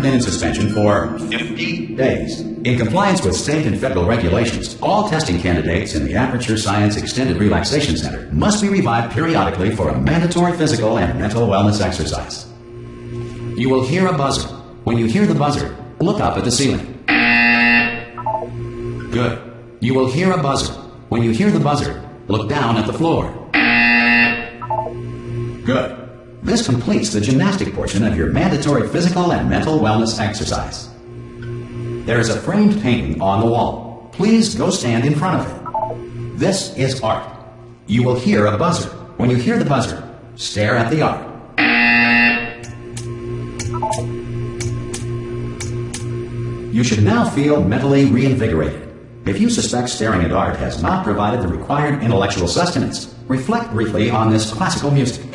been in suspension for 50 days. In compliance with state and federal regulations, all testing candidates in the Aperture Science Extended Relaxation Center must be revived periodically for a mandatory physical and mental wellness exercise. You will hear a buzzer. When you hear the buzzer, look up at the ceiling. Good. You will hear a buzzer. When you hear the buzzer, look down at the floor. Good. This completes the gymnastic portion of your mandatory physical and mental wellness exercise. There is a framed painting on the wall. Please go stand in front of it. This is art. You will hear a buzzer. When you hear the buzzer, stare at the art. You should now feel mentally reinvigorated. If you suspect staring at art has not provided the required intellectual sustenance, reflect briefly on this classical music.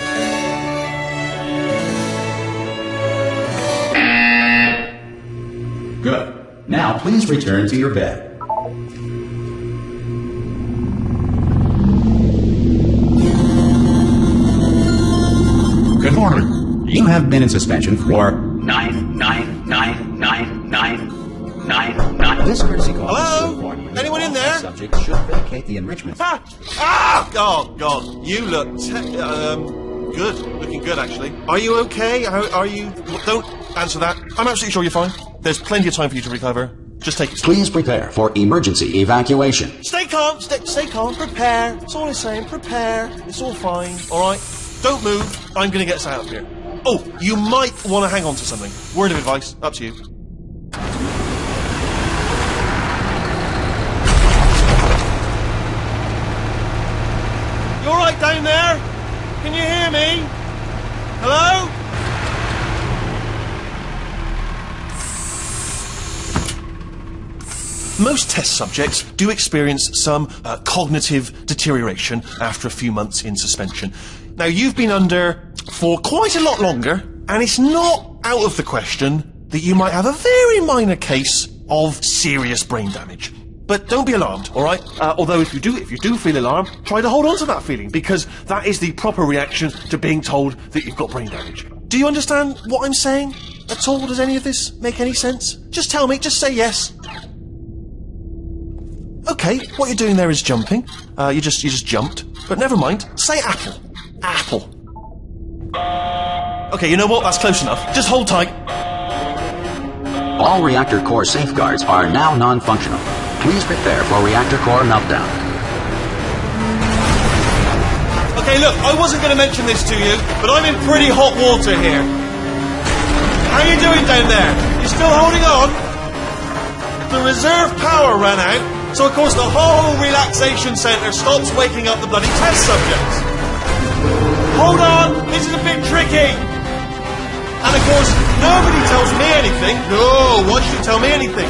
Good. Now please return to your bed. Good morning. You have been in suspension for 9999999. This courtesy call. Hello? Anyone in there? Subject should vacate the enrichment. Ah! Ah! Oh, God. You look good. Looking good, actually. Are you okay? Are you... Don't answer that. I'm absolutely sure you're fine. There's plenty of time for you to recover. Just take it slow. Please prepare for emergency evacuation. Stay calm. Stay calm. Prepare. That's all I'm saying. Prepare. It's all fine. All right? Don't move. I'm going to get us out of here. Oh, you might want to hang on to something. Word of advice. Up to you. You all right down there? Can you hear me? Hello? Most test subjects do experience some cognitive deterioration after a few months in suspension. Now, you've been under for quite a lot longer, and it's not out of the question that you might have a very minor case of serious brain damage. But don't be alarmed, all right? Although if you do feel alarmed, try to hold on to that feeling, because that is the proper reaction to being told that you've got brain damage. Do you understand what I'm saying at all? Does any of this make any sense? Just tell me, just say yes. Okay, what you're doing there is jumping. You just jumped. But never mind. Say apple. Apple. Okay, you know what? That's close enough. Just hold tight. All reactor core safeguards are now non-functional. Please prepare for reactor core meltdown. Okay, look, I wasn't going to mention this to you, but I'm in pretty hot water here. How you doing down there? You still holding on? The reserve power ran out, so of course the whole relaxation centre stops waking up the bloody test subjects. Hold on, this is a bit tricky. And of course, nobody tells me anything. No, why should you tell me anything?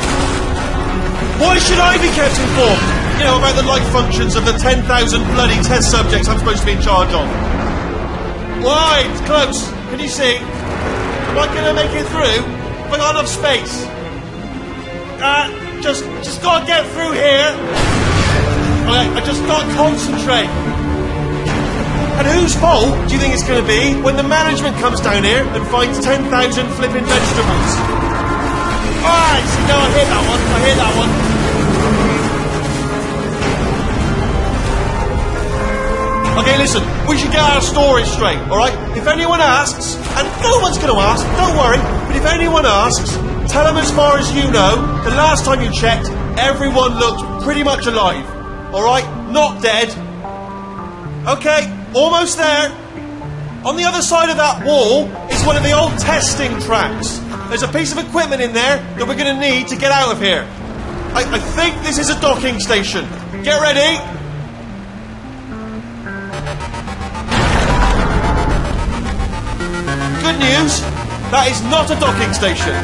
Why should I be kept informed? You know, about the life functions of the 10,000 bloody test subjects I'm supposed to be in charge of. Why? It's close. Can you see? Am I going to make it through? Have I got enough space? Just gotta get through here. Okay, I just gotta concentrate. And whose fault do you think it's going to be when the management comes down here and finds 10,000 flipping vegetables? Alright, see, no, I hear that one. Okay, listen, we should get our story straight, alright? If anyone asks, and no one's going to ask, don't worry, but if anyone asks, tell them as far as you know, the last time you checked, everyone looked pretty much alive. Alright? Not dead. Okay, almost there. On the other side of that wall is one of the old testing tracks. There's a piece of equipment in there that we're going to need to get out of here. I think this is a docking station. Get ready. Good news, that is not a docking station.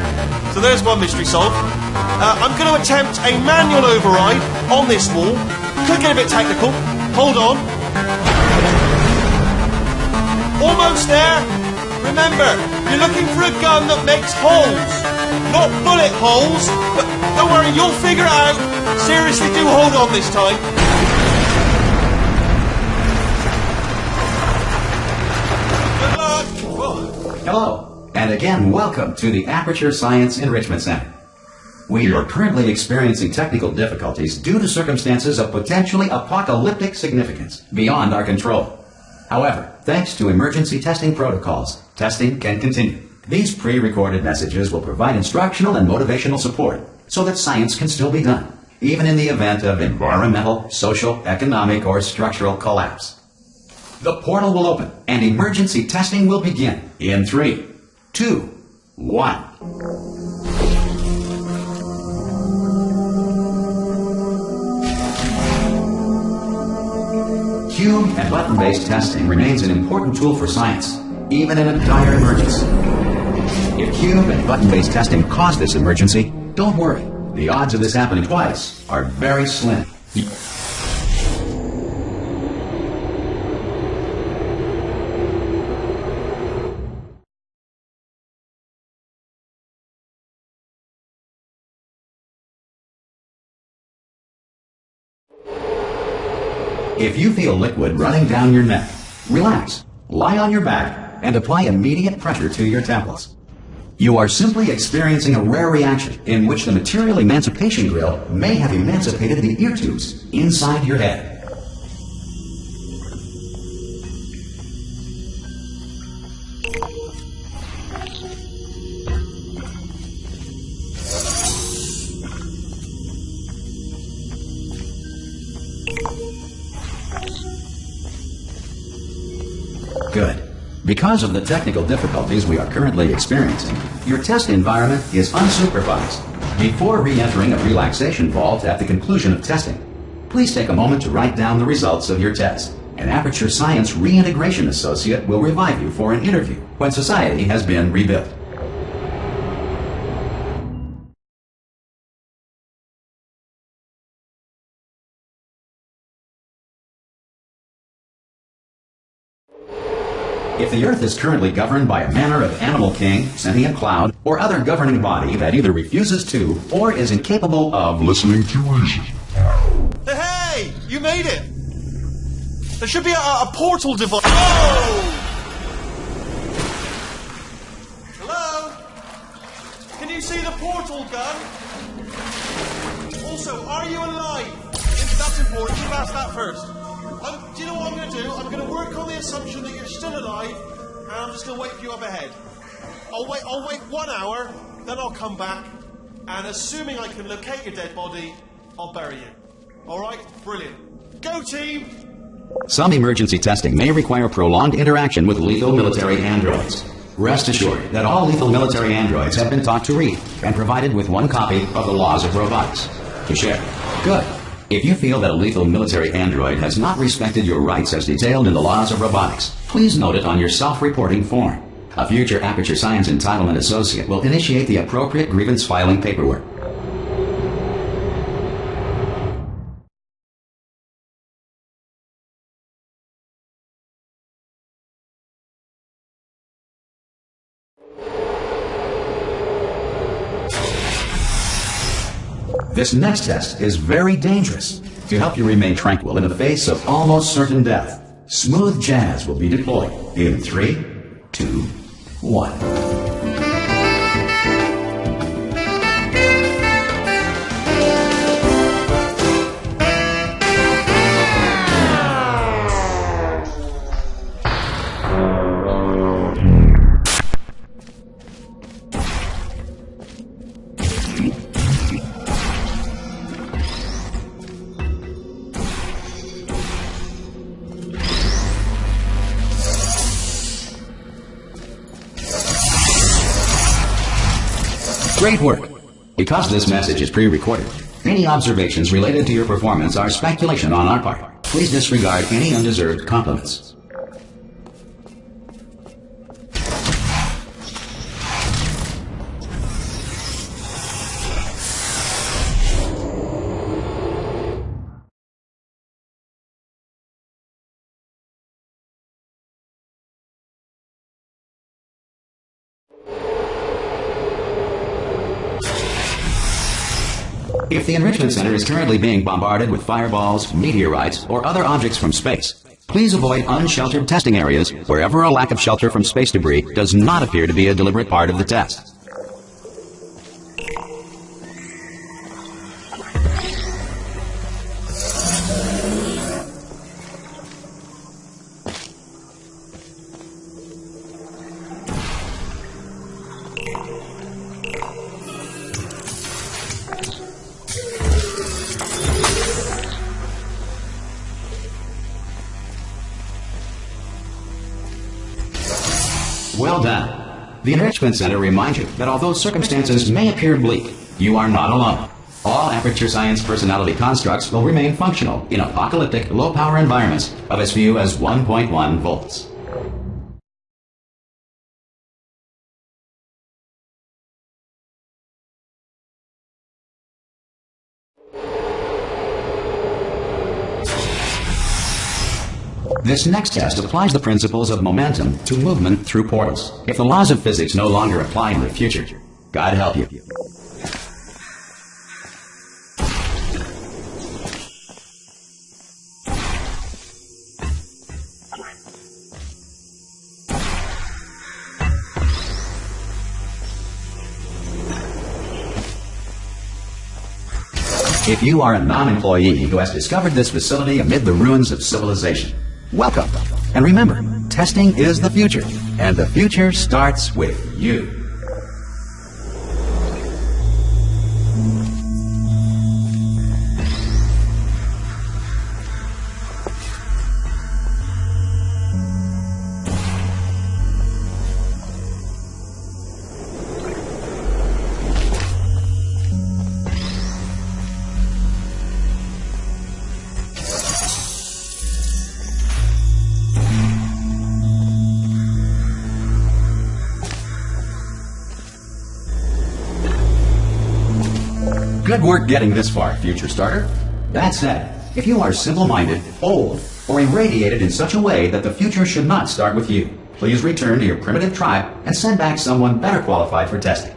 So there's one mystery solved. I'm going to attempt a manual override on this wall. Could get a bit technical. Hold on. Almost there. Remember, you're looking for a gun that makes holes. Not bullet holes, but don't worry, you'll figure it out. Seriously, do hold on this time. Good luck. Hello. and again welcome to the Aperture Science Enrichment Center. We are currently experiencing technical difficulties due to circumstances of potentially apocalyptic significance beyond our control. However, thanks to emergency testing protocols, testing can continue. These pre-recorded messages will provide instructional and motivational support so that science can still be done, even in the event of environmental, social, economic, or structural collapse. The portal will open and emergency testing will begin in 3, 2, 1. Cube and button-based testing remains an important tool for science, even in a dire emergency. If cube and button-based testing caused this emergency, don't worry. The odds of this happening twice are very slim. If you feel liquid running down your neck, relax, lie on your back, and apply immediate pressure to your temples. You are simply experiencing a rare reaction in which the material emancipation grill may have emancipated the ear tubes inside your head. Good. Because of the technical difficulties we are currently experiencing, your test environment is unsupervised. Before re-entering a relaxation vault at the conclusion of testing, please take a moment to write down the results of your test. An Aperture Science Reintegration Associate will revive you for an interview when society has been rebuilt. If the Earth is currently governed by a manner of animal king, sentient cloud, or other governing body that either refuses to or is incapable of listening to reason. Hey! You made it! There should be a portal device. Oh! Hello? Can you see the portal gun? Also, are you alive? That's important. You've asked that first. Do you know what I'm going to do? I'm going to work on the assumption that you're still alive, and I'm just going to wait for you up ahead. I'll wait 1 hour, then I'll come back, and assuming I can locate your dead body, I'll bury you. All right? Brilliant. Go, team! Some emergency testing may require prolonged interaction with lethal military androids. Rest assured that all lethal military androids have been taught to read and provided with 1 copy of the Laws of Robotics to share. Good. If you feel that a lethal military android has not respected your rights as detailed in the Laws of Robotics, please note it on your self-reporting form. A future Aperture Science Entitlement Associate will initiate the appropriate grievance filing paperwork. This next test is very dangerous. To help you remain tranquil in the face of almost certain death, smooth jazz will be deployed in 3, 2, 1. Great work! Because this message is pre-recorded, any observations related to your performance are speculation on our part. Please disregard any undeserved compliments. If the Enrichment Center is currently being bombarded with fireballs, meteorites, or other objects from space, Please avoid unsheltered testing areas wherever a lack of shelter from space debris does not appear to be a deliberate part of the test. Well done. The Enrichment Center reminds you that although circumstances may appear bleak, you are not alone. All Aperture Science personality constructs will remain functional in apocalyptic, low-power environments of as few as 1.1 volts. This next test applies the principles of momentum to movement through portals. If the laws of physics no longer apply in the future, God help you. If you are a non-employee who has discovered this facility amid the ruins of civilization, welcome. And remember, testing is the future, and the future starts with you. Good work getting this far, future starter. That said, if you are simple-minded, old, or irradiated in such a way that the future should not start with you, please return to your primitive tribe and send back someone better qualified for testing.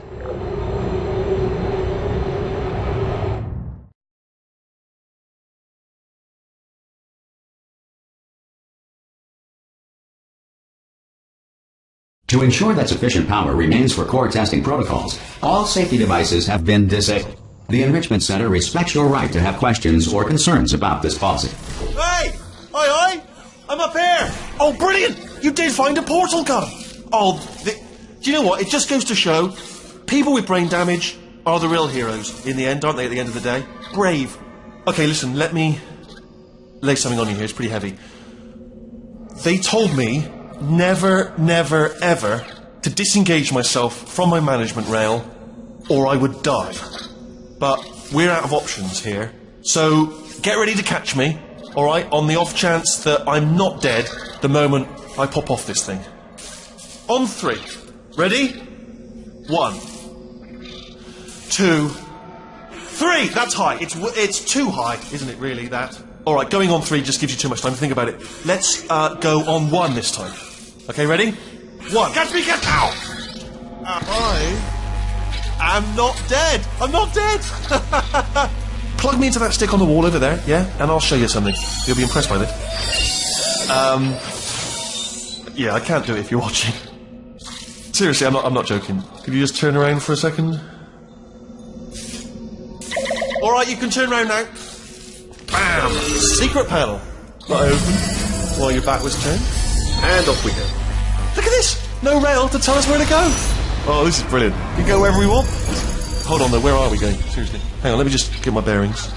To ensure that sufficient power remains for core testing protocols, all safety devices have been disabled. The Enrichment Center respects your right to have questions or concerns about this policy. Hey! Hi! I'm up here! Oh, brilliant! You did find a portal gun! Oh, do you know what? It just goes to show, people with brain damage are the real heroes in the end, aren't they, at the end of the day? Brave. Okay, listen, let me lay something on you here. It's pretty heavy. They told me never, never, ever to disengage myself from my management rail or I would die. But we're out of options here, so get ready to catch me, alright, on the off chance that I'm not dead the moment I pop off this thing. On 3. Ready? 1, 2, 3! That's high. It's too high, isn't it, really, that? Alright, going on 3 just gives you too much time to think about it. Let's go on 1 this time. Okay, ready? 1. Catch me, catch! Ow! I'm not dead! I'm not dead! Plug me into that stick on the wall over there, yeah? And I'll show you something. You'll be impressed by this. Yeah, I can't do it if you're watching. Seriously, I'm not joking. Could you just turn around for a second? Alright, you can turn around now. Bam! Secret panel. Not open. While your back was turned. And off we go. Look at this! No rail to tell us where to go. Oh, this is brilliant. We can go wherever we want. Hold on though, where are we going? Seriously. Hang on, let me just get my bearings.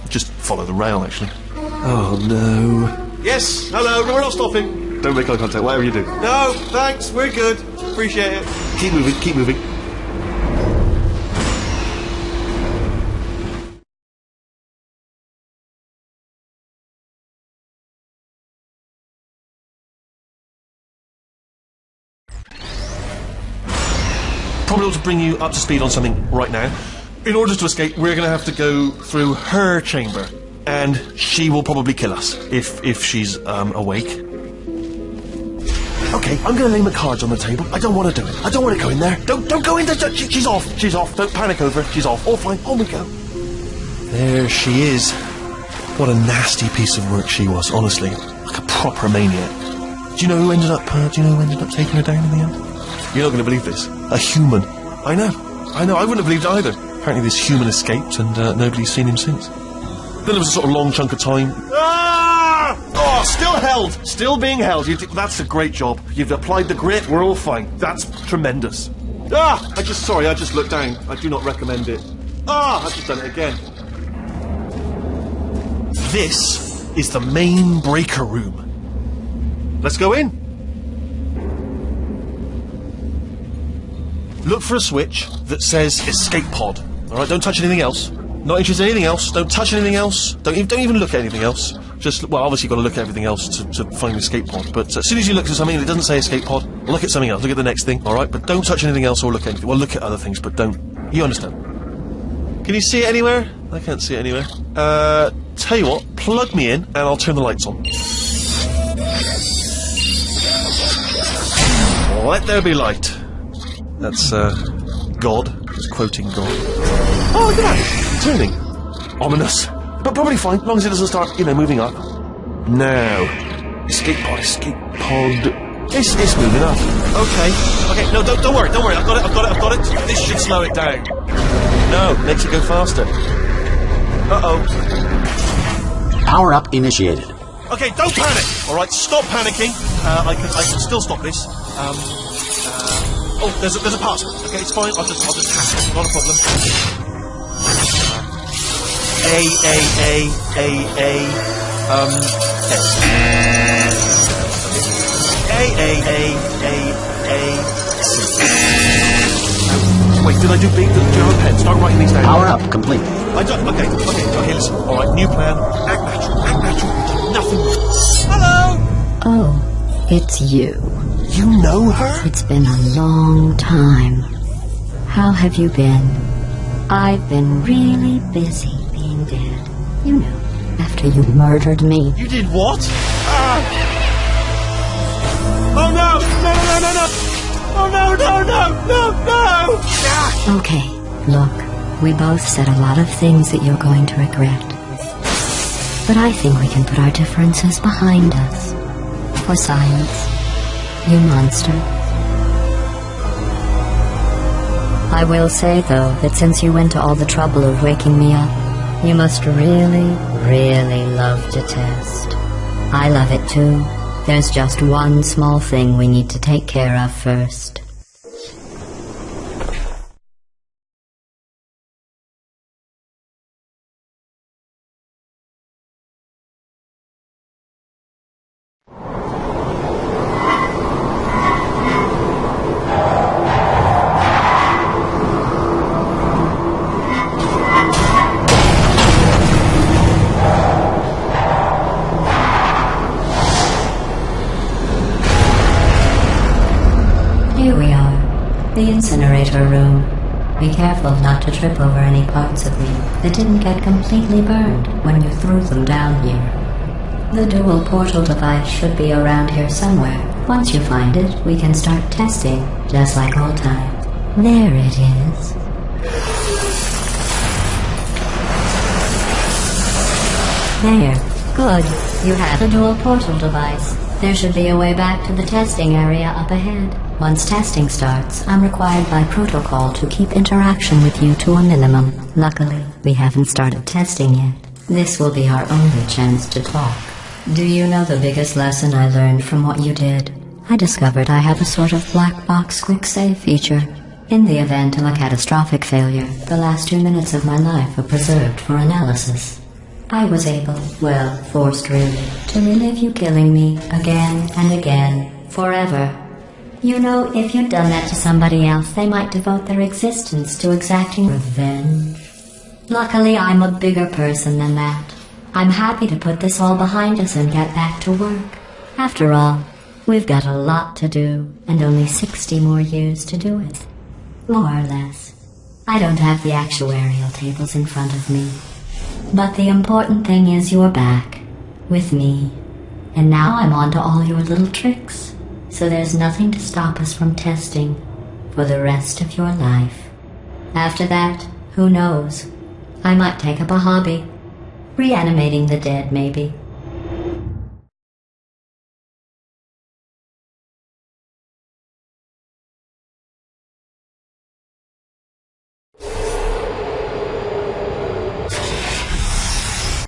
Just follow the rail, actually. Oh, no. Yes, hello, no, we're not stopping. Don't make eye contact, whatever you do. No, thanks, we're good. Appreciate it. Keep moving, keep moving. Probably ought to bring you up to speed on something right now. In order to escape, we're going to have to go through her chamber, and she will probably kill us if she's awake. Okay, I'm going to lay my cards on the table. I don't want to do it. I don't want to go in there. Don't go in there. She's off. She's off. Don't panic over. She's off. All fine. On we go. There she is. What a nasty piece of work she was, honestly. Like a proper maniac. Do you know who ended up taking her down in the end? You're not going to believe this. A human. I know, I wouldn't have believed it either. Apparently this human escaped and nobody's seen him since. Then there was a sort of long chunk of time. Ah! Oh, still held! Still being held. That's a great job. You've applied the grit, we're all fine. That's tremendous. Ah! I just looked down. I do not recommend it. Ah! I've just done it again. This is the main breaker room. Let's go in. Look for a switch that says escape pod. Alright, don't touch anything else. Not interested in anything else. Don't touch anything else. Don't even look at anything else. Just, well, obviously you've got to look at everything else to find the escape pod. But as soon as you look at something and it doesn't say escape pod, look at something else. Look at the next thing, alright? But don't touch anything else or look at anything. Well, look at other things, but don't. You understand? Can you see it anywhere? I can't see it anywhere. Tell you what, plug me in and I'll turn the lights on. Let there be light. That's, God. He's quoting God. Oh, look at that! Turning. Ominous. But probably fine, as long as it doesn't start, moving up. Now. Escape pod. It's moving up. Okay, no, don't worry. I've got it. This should slow it down. No, makes it go faster. Uh-oh. Power up initiated. Okay, don't panic! Alright, stop panicking. I can still stop this. Oh, there's a password. Okay, it's fine. I'll just hack it. Not a problem. Wait, did I do big? Do you have a pen? Start writing these down. Power up complete. I don't. Okay, listen. Alright, new plan. Act natural. Nothing. Hello! Oh, it's you. You know her? It's been a long time. How have you been? I've been really busy being dead. You know, after you murdered me. You did what? Oh no! No! Oh no! Okay, look, we both said a lot of things that you're going to regret. But I think we can put our differences behind us. For science. You monster. I will say, though, that since you went to all the trouble of waking me up, you must really, really love to test. I love it too. There's just one small thing we need to take care of first. Here we are, the incinerator room. Be careful not to trip over any parts of me that didn't get completely burned when you threw them down here. The dual portal device should be around here somewhere. Once you find it, we can start testing, just like old times. There it is. There. Good. You have the dual portal device. There should be a way back to the testing area up ahead. Once testing starts, I'm required by protocol to keep interaction with you to a minimum. Luckily, we haven't started testing yet. This will be our only chance to talk. Do you know the biggest lesson I learned from what you did? I discovered I have a sort of black box quick save feature. In the event of a catastrophic failure, the last 2 minutes of my life are preserved for analysis. I was able, well, forced really, to relive you killing me again and again, forever. You know, if you'd done that to somebody else, they might devote their existence to exacting revenge. Luckily, I'm a bigger person than that. I'm happy to put this all behind us and get back to work. After all, we've got a lot to do, and only 60 more years to do it. More or less. I don't have the actuarial tables in front of me. But the important thing is you're back, with me. And now I'm on to all your little tricks, so there's nothing to stop us from testing for the rest of your life. After that, who knows? I might take up a hobby. Reanimating the dead, maybe.